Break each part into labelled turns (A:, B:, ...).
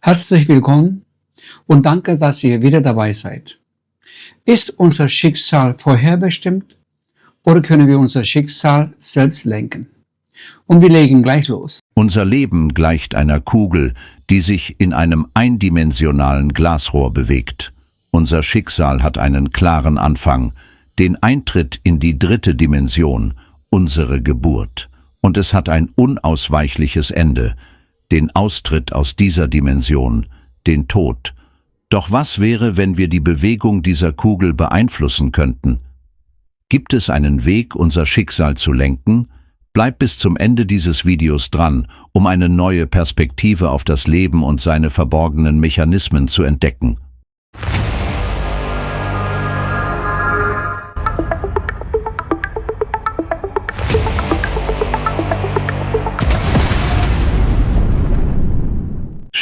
A: Herzlich willkommen und danke, dass ihr wieder dabei seid. Ist unser Schicksal vorherbestimmt oder können wir unser Schicksal selbst lenken? Und wir legen gleich los.
B: Unser Leben gleicht einer Kugel, die sich in einem eindimensionalen Glasrohr bewegt. Unser Schicksal hat einen klaren Anfang, den Eintritt in die dritte Dimension, unsere Geburt. Und es hat ein unausweichliches Ende, den Austritt aus dieser Dimension, den Tod. Doch was wäre, wenn wir die Bewegung dieser Kugel beeinflussen könnten? Gibt es einen Weg, unser Schicksal zu lenken? Bleib bis zum Ende dieses Videos dran, um eine neue Perspektive auf das Leben und seine verborgenen Mechanismen zu entdecken.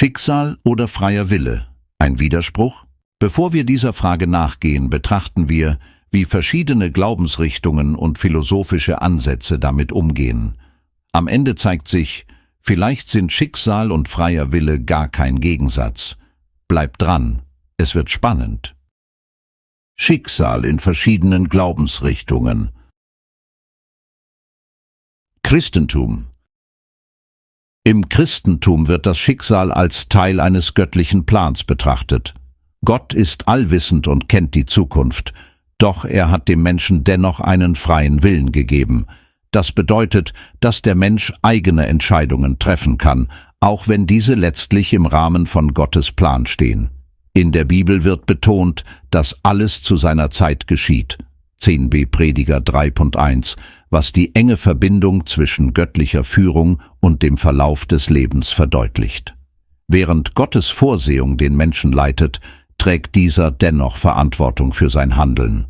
B: Schicksal oder freier Wille? Ein Widerspruch? Bevor wir dieser Frage nachgehen, betrachten wir, wie verschiedene Glaubensrichtungen und philosophische Ansätze damit umgehen. Am Ende zeigt sich, vielleicht sind Schicksal und freier Wille gar kein Gegensatz. Bleibt dran, es wird spannend. Schicksal in verschiedenen Glaubensrichtungen. Christentum. Im Christentum wird das Schicksal als Teil eines göttlichen Plans betrachtet. Gott ist allwissend und kennt die Zukunft, doch er hat dem Menschen dennoch einen freien Willen gegeben. Das bedeutet, dass der Mensch eigene Entscheidungen treffen kann, auch wenn diese letztlich im Rahmen von Gottes Plan stehen. In der Bibel wird betont, dass alles zu seiner Zeit geschieht. 10b Prediger 3.1, was die enge Verbindung zwischen göttlicher Führung und dem Verlauf des Lebens verdeutlicht. Während Gottes Vorsehung den Menschen leitet, trägt dieser dennoch Verantwortung für sein Handeln.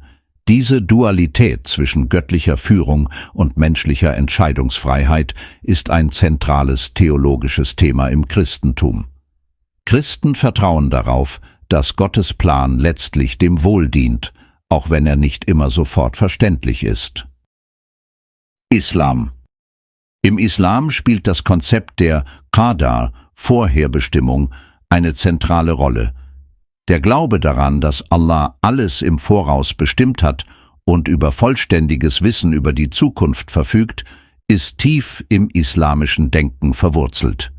B: Diese Dualität zwischen göttlicher Führung und menschlicher Entscheidungsfreiheit ist ein zentrales theologisches Thema im Christentum. Christen vertrauen darauf, dass Gottes Plan letztlich dem Wohl dient, auch wenn er nicht immer sofort verständlich ist. Islam. Im Islam spielt das Konzept der Qadar, Vorherbestimmung, eine zentrale Rolle. Der Glaube daran, dass Allah alles im Voraus bestimmt hat und über vollständiges Wissen über die Zukunft verfügt, ist tief im islamischen Denken verwurzelt.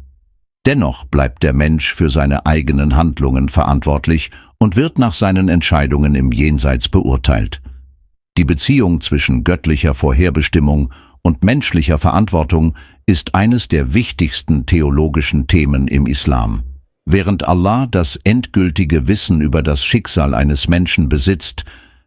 B: Dennoch bleibt der Mensch für seine eigenen Handlungen verantwortlich und wird nach seinen Entscheidungen im Jenseits beurteilt. Die Beziehung zwischen göttlicher Vorherbestimmung und menschlicher Verantwortung ist eines der wichtigsten theologischen Themen im Islam. Während Allah das endgültige Wissen über das Schicksal eines Menschen besitzt,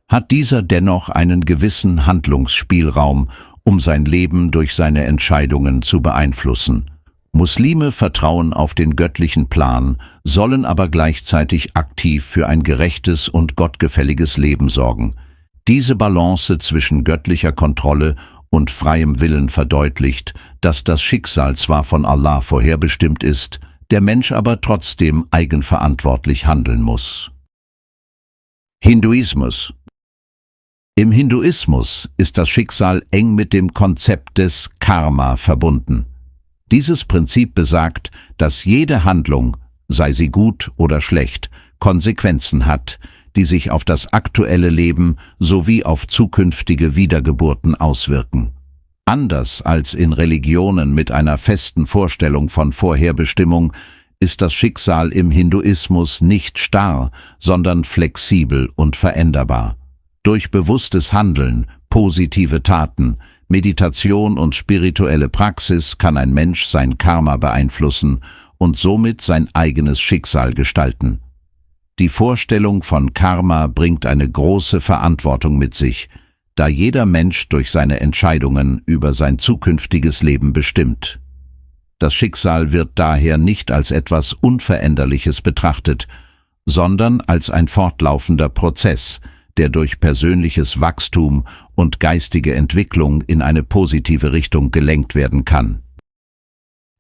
B: hat dieser dennoch einen gewissen Handlungsspielraum, um sein Leben durch seine Entscheidungen zu beeinflussen. Muslime vertrauen auf den göttlichen Plan, sollen aber gleichzeitig aktiv für ein gerechtes und gottgefälliges Leben sorgen. Diese Balance zwischen göttlicher Kontrolle und freiem Willen verdeutlicht, dass das Schicksal zwar von Allah vorherbestimmt ist, der Mensch aber trotzdem eigenverantwortlich handeln muss. Hinduismus. Im Hinduismus ist das Schicksal eng mit dem Konzept des Karma verbunden. Dieses Prinzip besagt, dass jede Handlung, sei sie gut oder schlecht, Konsequenzen hat, die sich auf das aktuelle Leben sowie auf zukünftige Wiedergeburten auswirken. Anders als in Religionen mit einer festen Vorstellung von Vorherbestimmung ist das Schicksal im Hinduismus nicht starr, sondern flexibel und veränderbar. Durch bewusstes Handeln, positive Taten, Meditation und spirituelle Praxis kann ein Mensch sein Karma beeinflussen und somit sein eigenes Schicksal gestalten. Die Vorstellung von Karma bringt eine große Verantwortung mit sich, da jeder Mensch durch seine Entscheidungen über sein zukünftiges Leben bestimmt. Das Schicksal wird daher nicht als etwas Unveränderliches betrachtet, sondern als ein fortlaufender Prozess, der durch persönliches Wachstum und geistige Entwicklung in eine positive Richtung gelenkt werden kann.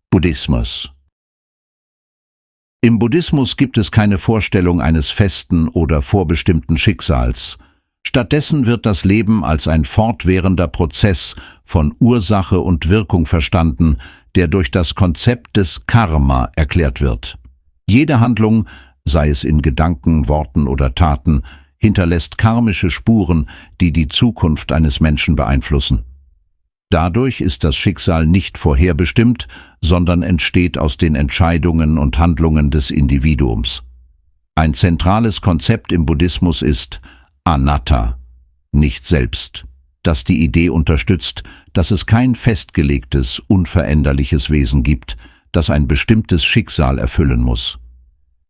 B: Buddhismus. Im Buddhismus gibt es keine Vorstellung eines festen oder vorbestimmten Schicksals. Stattdessen wird das Leben als ein fortwährender Prozess von Ursache und Wirkung verstanden, der durch das Konzept des Karma erklärt wird. Jede Handlung, sei es in Gedanken, Worten oder Taten, hinterlässt karmische Spuren, die die Zukunft eines Menschen beeinflussen. Dadurch ist das Schicksal nicht vorherbestimmt, sondern entsteht aus den Entscheidungen und Handlungen des Individuums. Ein zentrales Konzept im Buddhismus ist Anatta, nicht selbst, das die Idee unterstützt, dass es kein festgelegtes, unveränderliches Wesen gibt, das ein bestimmtes Schicksal erfüllen muss.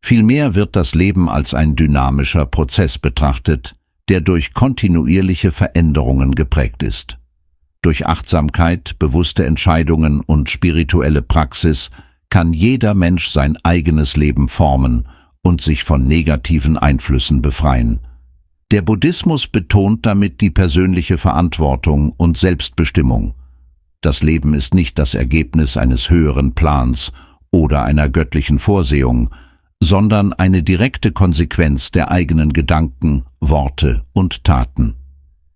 B: Vielmehr wird das Leben als ein dynamischer Prozess betrachtet, der durch kontinuierliche Veränderungen geprägt ist. Durch Achtsamkeit, bewusste Entscheidungen und spirituelle Praxis kann jeder Mensch sein eigenes Leben formen und sich von negativen Einflüssen befreien. Der Buddhismus betont damit die persönliche Verantwortung und Selbstbestimmung. Das Leben ist nicht das Ergebnis eines höheren Plans oder einer göttlichen Vorsehung, sondern eine direkte Konsequenz der eigenen Gedanken, Worte und Taten.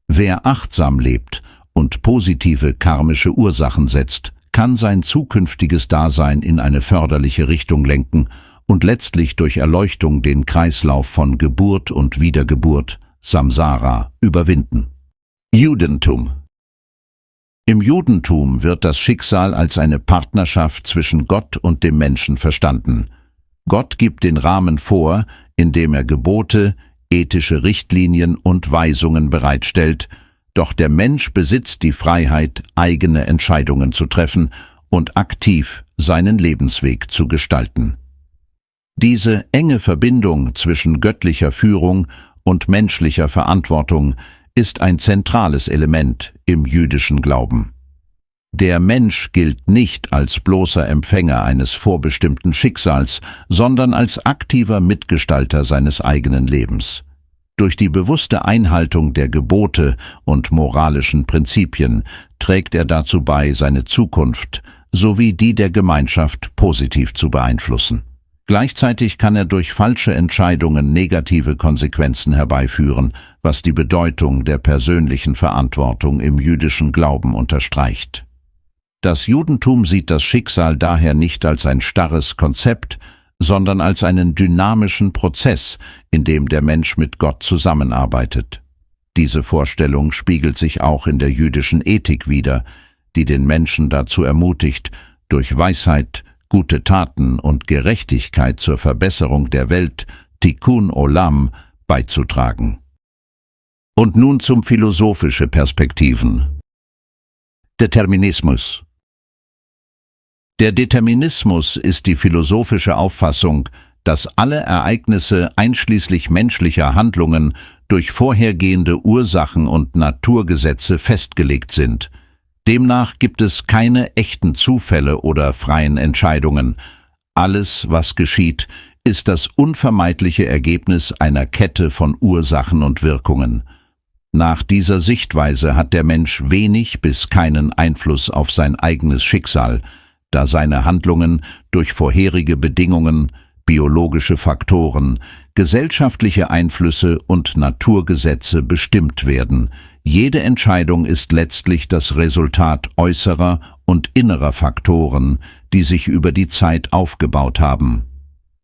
B: Wer achtsam lebt und positive karmische Ursachen setzt, kann sein zukünftiges Dasein in eine förderliche Richtung lenken und letztlich durch Erleuchtung den Kreislauf von Geburt und Wiedergeburt, Samsara, überwinden. Judentum. Im Judentum wird das Schicksal als eine Partnerschaft zwischen Gott und dem Menschen verstanden. Gott gibt den Rahmen vor, indem er Gebote, ethische Richtlinien und Weisungen bereitstellt, doch der Mensch besitzt die Freiheit, eigene Entscheidungen zu treffen und aktiv seinen Lebensweg zu gestalten. Diese enge Verbindung zwischen göttlicher Führung und menschlicher Verantwortung ist ein zentrales Element im jüdischen Glauben. Der Mensch gilt nicht als bloßer Empfänger eines vorbestimmten Schicksals, sondern als aktiver Mitgestalter seines eigenen Lebens. Durch die bewusste Einhaltung der Gebote und moralischen Prinzipien trägt er dazu bei, seine Zukunft sowie die der Gemeinschaft positiv zu beeinflussen. Gleichzeitig kann er durch falsche Entscheidungen negative Konsequenzen herbeiführen, was die Bedeutung der persönlichen Verantwortung im jüdischen Glauben unterstreicht. Das Judentum sieht das Schicksal daher nicht als ein starres Konzept, sondern als einen dynamischen Prozess, in dem der Mensch mit Gott zusammenarbeitet. Diese Vorstellung spiegelt sich auch in der jüdischen Ethik wider, die den Menschen dazu ermutigt, durch Weisheit, gute Taten und Gerechtigkeit zur Verbesserung der Welt, Tikkun Olam, beizutragen. Und nun zum philosophische Perspektiven. Determinismus. Der Determinismus ist die philosophische Auffassung, dass alle Ereignisse einschließlich menschlicher Handlungen durch vorhergehende Ursachen und Naturgesetze festgelegt sind. Demnach gibt es keine echten Zufälle oder freien Entscheidungen. Alles, was geschieht, ist das unvermeidliche Ergebnis einer Kette von Ursachen und Wirkungen. Nach dieser Sichtweise hat der Mensch wenig bis keinen Einfluss auf sein eigenes Schicksal, da seine Handlungen durch vorherige Bedingungen, biologische Faktoren, gesellschaftliche Einflüsse und Naturgesetze bestimmt werden. Jede Entscheidung ist letztlich das Resultat äußerer und innerer Faktoren, die sich über die Zeit aufgebaut haben.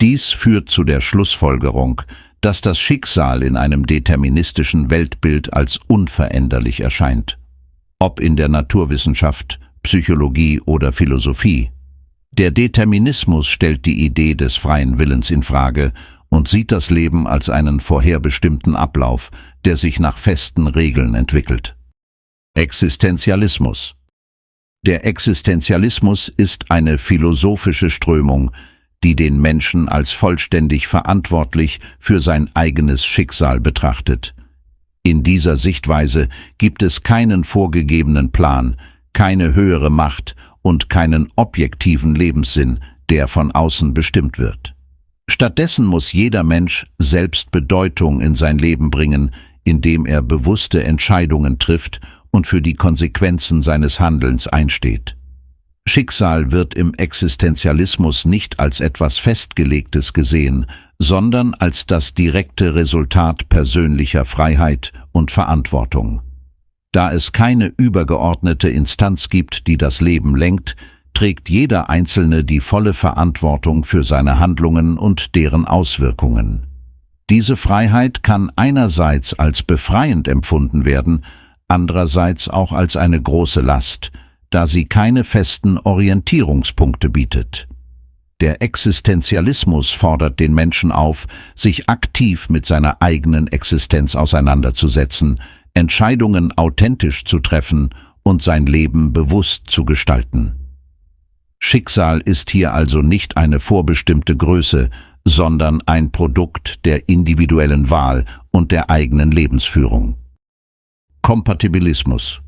B: Dies führt zu der Schlussfolgerung, dass das Schicksal in einem deterministischen Weltbild als unveränderlich erscheint. Ob in der Naturwissenschaft, Psychologie oder Philosophie. Der Determinismus stellt die Idee des freien Willens in Frage und sieht das Leben als einen vorherbestimmten Ablauf, der sich nach festen Regeln entwickelt. Existenzialismus. Der Existenzialismus ist eine philosophische Strömung, die den Menschen als vollständig verantwortlich für sein eigenes Schicksal betrachtet. In dieser Sichtweise gibt es keinen vorgegebenen Plan, keine höhere Macht und keinen objektiven Lebenssinn, der von außen bestimmt wird. Stattdessen muss jeder Mensch selbst Bedeutung in sein Leben bringen, indem er bewusste Entscheidungen trifft und für die Konsequenzen seines Handelns einsteht. Schicksal wird im Existenzialismus nicht als etwas Festgelegtes gesehen, sondern als das direkte Resultat persönlicher Freiheit und Verantwortung. Da es keine übergeordnete Instanz gibt, die das Leben lenkt, trägt jeder Einzelne die volle Verantwortung für seine Handlungen und deren Auswirkungen. Diese Freiheit kann einerseits als befreiend empfunden werden, andererseits auch als eine große Last, da sie keine festen Orientierungspunkte bietet. Der Existenzialismus fordert den Menschen auf, sich aktiv mit seiner eigenen Existenz auseinanderzusetzen, Entscheidungen authentisch zu treffen und sein Leben bewusst zu gestalten. Schicksal ist hier also nicht eine vorbestimmte Größe, sondern ein Produkt der individuellen Wahl und der eigenen Lebensführung. Kompatibilismus.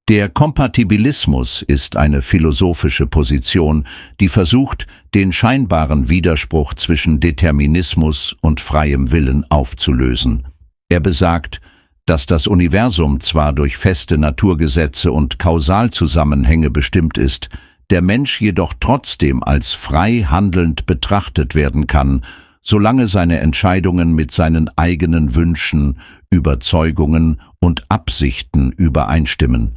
B: Der Kompatibilismus ist eine philosophische Position, die versucht, den scheinbaren Widerspruch zwischen Determinismus und freiem Willen aufzulösen. Er besagt, dass das Universum zwar durch feste Naturgesetze und Kausalzusammenhänge bestimmt ist, der Mensch jedoch trotzdem als frei handelnd betrachtet werden kann, solange seine Entscheidungen mit seinen eigenen Wünschen, Überzeugungen und Absichten übereinstimmen.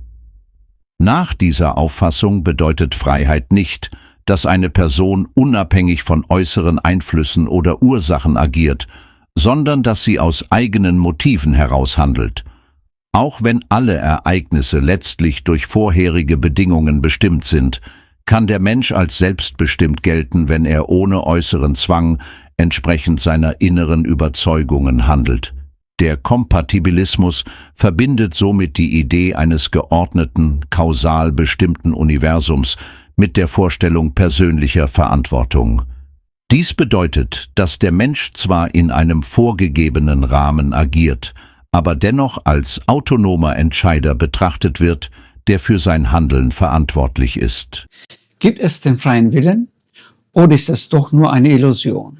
B: Nach dieser Auffassung bedeutet Freiheit nicht, dass eine Person unabhängig von äußeren Einflüssen oder Ursachen agiert, sondern dass sie aus eigenen Motiven heraus handelt. Auch wenn alle Ereignisse letztlich durch vorherige Bedingungen bestimmt sind, kann der Mensch als selbstbestimmt gelten, wenn er ohne äußeren Zwang entsprechend seiner inneren Überzeugungen handelt. Der Kompatibilismus verbindet somit die Idee eines geordneten, kausal bestimmten Universums mit der Vorstellung persönlicher Verantwortung. Dies bedeutet, dass der Mensch zwar in einem vorgegebenen Rahmen agiert, aber dennoch als autonomer Entscheider betrachtet wird, der für sein Handeln verantwortlich ist.
A: Gibt es den freien Willen oder ist es doch nur eine Illusion?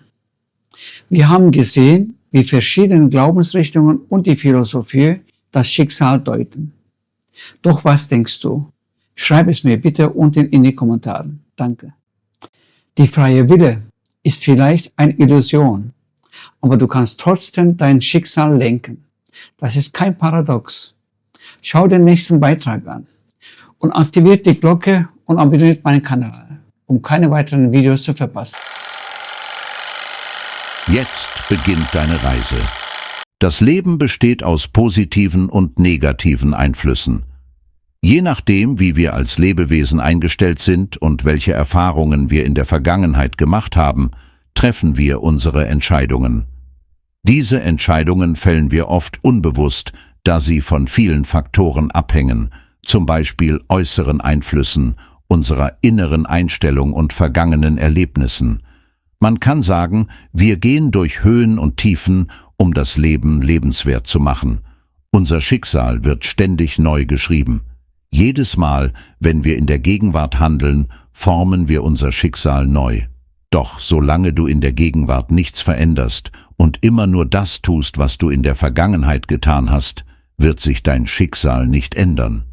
A: Wir haben gesehen, wie verschiedene Glaubensrichtungen und die Philosophie das Schicksal deuten. Doch was denkst du? Schreib es mir bitte unten in die Kommentare. Danke. Die freie Wille ist vielleicht eine Illusion, aber du kannst trotzdem dein Schicksal lenken. Das ist kein Paradox. Schau den nächsten Beitrag an und aktiviert die Glocke und abonniert meinen Kanal, um keine weiteren Videos zu verpassen.
B: Jetzt beginnt deine Reise. Das Leben besteht aus positiven und negativen Einflüssen. Je nachdem, wie wir als Lebewesen eingestellt sind und welche Erfahrungen wir in der Vergangenheit gemacht haben, treffen wir unsere Entscheidungen. Diese Entscheidungen fällen wir oft unbewusst, da sie von vielen Faktoren abhängen, zum Beispiel äußeren Einflüssen, unserer inneren Einstellung und vergangenen Erlebnissen. Man kann sagen, wir gehen durch Höhen und Tiefen, um das Leben lebenswert zu machen. Unser Schicksal wird ständig neu geschrieben. Jedes Mal, wenn wir in der Gegenwart handeln, formen wir unser Schicksal neu. Doch solange du in der Gegenwart nichts veränderst und immer nur das tust, was du in der Vergangenheit getan hast, wird sich dein Schicksal nicht ändern.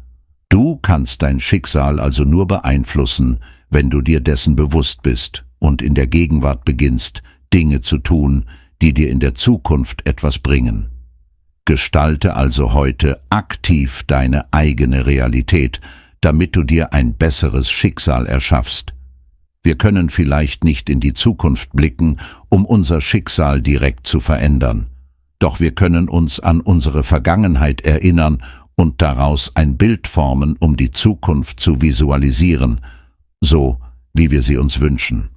B: Du kannst dein Schicksal also nur beeinflussen, wenn du dir dessen bewusst bist und in der Gegenwart beginnst, Dinge zu tun, die dir in der Zukunft etwas bringen. Gestalte also heute aktiv deine eigene Realität, damit du dir ein besseres Schicksal erschaffst. Wir können vielleicht nicht in die Zukunft blicken, um unser Schicksal direkt zu verändern. Doch wir können uns an unsere Vergangenheit erinnern und daraus ein Bild formen, um die Zukunft zu visualisieren, so wie wir sie uns wünschen.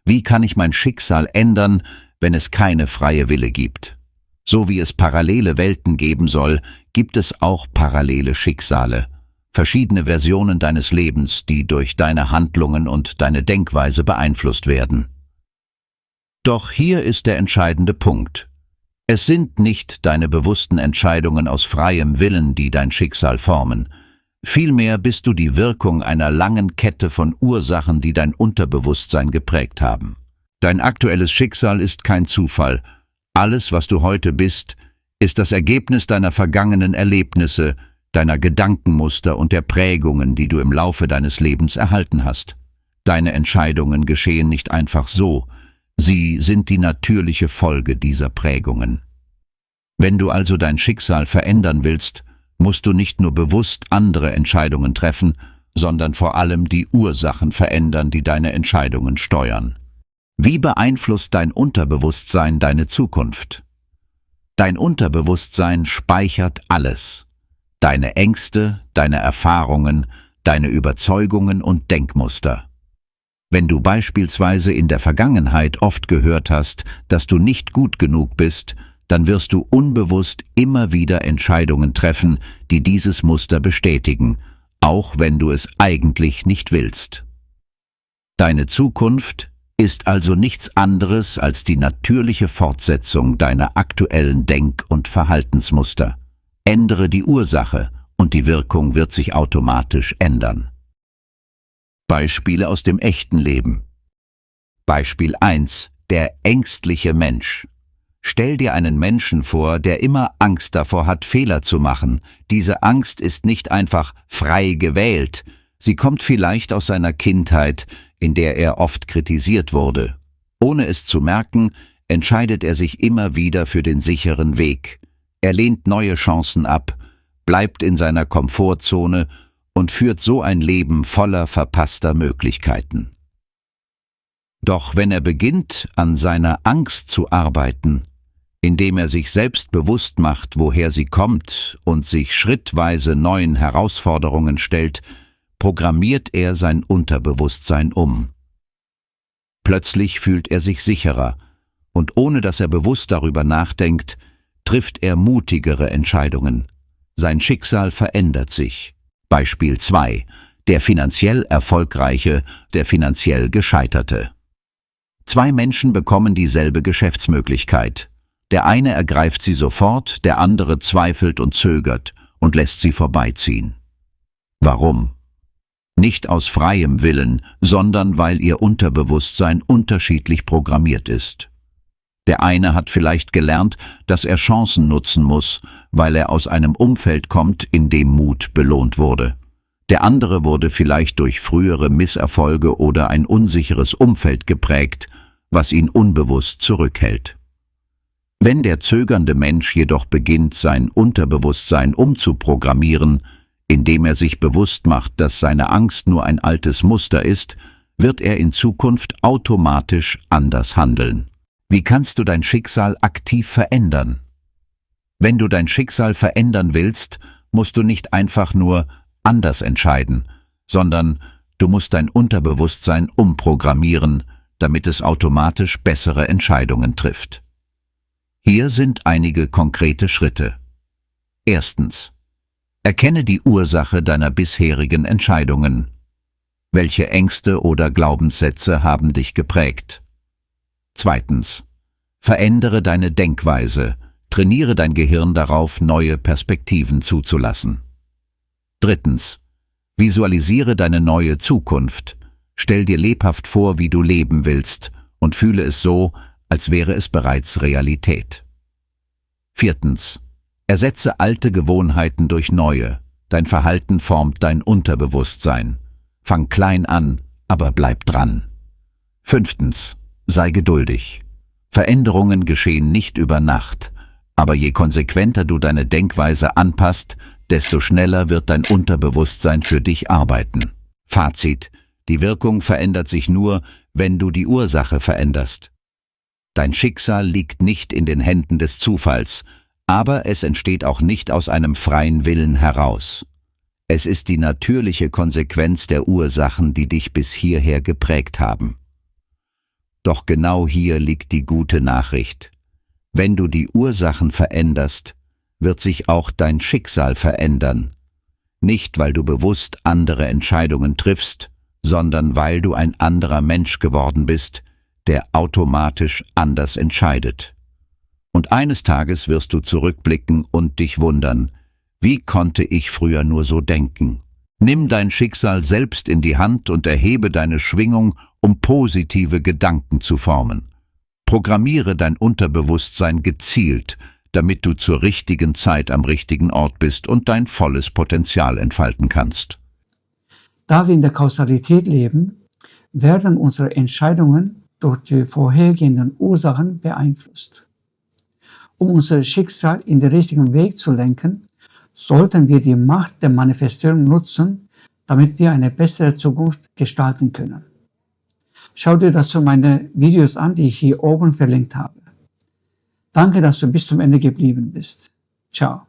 B: Wie kann ich mein Schicksal ändern, wenn es keine freie Wille gibt? So wie es parallele Welten geben soll, gibt es auch parallele Schicksale. Verschiedene Versionen deines Lebens, die durch deine Handlungen und deine Denkweise beeinflusst werden. Doch hier ist der entscheidende Punkt. Es sind nicht deine bewussten Entscheidungen aus freiem Willen, die dein Schicksal formen. Vielmehr bist du die Wirkung einer langen Kette von Ursachen, die dein Unterbewusstsein geprägt haben. Dein aktuelles Schicksal ist kein Zufall. Alles, was du heute bist, ist das Ergebnis deiner vergangenen Erlebnisse, deiner Gedankenmuster und der Prägungen, die du im Laufe deines Lebens erhalten hast. Deine Entscheidungen geschehen nicht einfach so, sie sind die natürliche Folge dieser Prägungen. Wenn du also dein Schicksal verändern willst, musst du nicht nur bewusst andere Entscheidungen treffen, sondern vor allem die Ursachen verändern, die deine Entscheidungen steuern. Wie beeinflusst dein Unterbewusstsein deine Zukunft? Dein Unterbewusstsein speichert alles. Deine Ängste, deine Erfahrungen, deine Überzeugungen und Denkmuster. Wenn du beispielsweise in der Vergangenheit oft gehört hast, dass du nicht gut genug bist, dann wirst du unbewusst immer wieder Entscheidungen treffen, die dieses Muster bestätigen, auch wenn du es eigentlich nicht willst. Deine Zukunft ist also nichts anderes als die natürliche Fortsetzung deiner aktuellen Denk- und Verhaltensmuster. Ändere die Ursache und die Wirkung wird sich automatisch ändern. Beispiele aus dem echten Leben. Beispiel 1. Der ängstliche Mensch. Stell dir einen Menschen vor, der immer Angst davor hat, Fehler zu machen. Diese Angst ist nicht einfach frei gewählt. Sie kommt vielleicht aus seiner Kindheit, in der er oft kritisiert wurde. Ohne es zu merken, entscheidet er sich immer wieder für den sicheren Weg. Er lehnt neue Chancen ab, bleibt in seiner Komfortzone und führt so ein Leben voller verpasster Möglichkeiten. Doch wenn er beginnt, an seiner Angst zu arbeiten, indem er sich selbst bewusst macht, woher sie kommt und sich schrittweise neuen Herausforderungen stellt, programmiert er sein Unterbewusstsein um. Plötzlich fühlt er sich sicherer und ohne dass er bewusst darüber nachdenkt, trifft er mutigere Entscheidungen. Sein Schicksal verändert sich. Beispiel 2. Der finanziell Erfolgreiche, der finanziell Gescheiterte. Zwei Menschen bekommen dieselbe Geschäftsmöglichkeit. Der eine ergreift sie sofort, der andere zweifelt und zögert und lässt sie vorbeiziehen. Warum? Nicht aus freiem Willen, sondern weil ihr Unterbewusstsein unterschiedlich programmiert ist. Der eine hat vielleicht gelernt, dass er Chancen nutzen muss, weil er aus einem Umfeld kommt, in dem Mut belohnt wurde. Der andere wurde vielleicht durch frühere Misserfolge oder ein unsicheres Umfeld geprägt, was ihn unbewusst zurückhält. Wenn der zögernde Mensch jedoch beginnt, sein Unterbewusstsein umzuprogrammieren, indem er sich bewusst macht, dass seine Angst nur ein altes Muster ist, wird er in Zukunft automatisch anders handeln. Wie kannst du dein Schicksal aktiv verändern? Wenn du dein Schicksal verändern willst, musst du nicht einfach nur anders entscheiden, sondern du musst dein Unterbewusstsein umprogrammieren, damit es automatisch bessere Entscheidungen trifft. Hier sind einige konkrete Schritte. Erstens. Erkenne die Ursache deiner bisherigen Entscheidungen. Welche Ängste oder Glaubenssätze haben dich geprägt? Zweitens. Verändere deine Denkweise, trainiere dein Gehirn darauf, neue Perspektiven zuzulassen. Drittens. Visualisiere deine neue Zukunft. Stell dir lebhaft vor, wie du leben willst und fühle es so, als wäre es bereits Realität. Viertens. Ersetze alte Gewohnheiten durch neue. Dein Verhalten formt dein Unterbewusstsein. Fang klein an, aber bleib dran. Fünftens. Sei geduldig. Veränderungen geschehen nicht über Nacht, aber je konsequenter du deine Denkweise anpasst, desto schneller wird dein Unterbewusstsein für dich arbeiten. Fazit: Die Wirkung verändert sich nur, wenn du die Ursache veränderst. Dein Schicksal liegt nicht in den Händen des Zufalls, aber es entsteht auch nicht aus einem freien Willen heraus. Es ist die natürliche Konsequenz der Ursachen, die dich bis hierher geprägt haben. Doch genau hier liegt die gute Nachricht. Wenn du die Ursachen veränderst, wird sich auch dein Schicksal verändern. Nicht, weil du bewusst andere Entscheidungen triffst, sondern weil du ein anderer Mensch geworden bist, der automatisch anders entscheidet. Und eines Tages wirst du zurückblicken und dich wundern, wie konnte ich früher nur so denken? Nimm dein Schicksal selbst in die Hand und erhebe deine Schwingung, um positive Gedanken zu formen. Programmiere dein Unterbewusstsein gezielt, damit du zur richtigen Zeit am richtigen Ort bist und dein volles Potenzial entfalten kannst.
A: Da wir in der Kausalität leben, werden unsere Entscheidungen durch die vorhergehenden Ursachen beeinflusst. Um unser Schicksal in den richtigen Weg zu lenken, sollten wir die Macht der Manifestierung nutzen, damit wir eine bessere Zukunft gestalten können. Schau dir dazu meine Videos an, die ich hier oben verlinkt habe. Danke, dass du bis zum Ende geblieben bist. Ciao.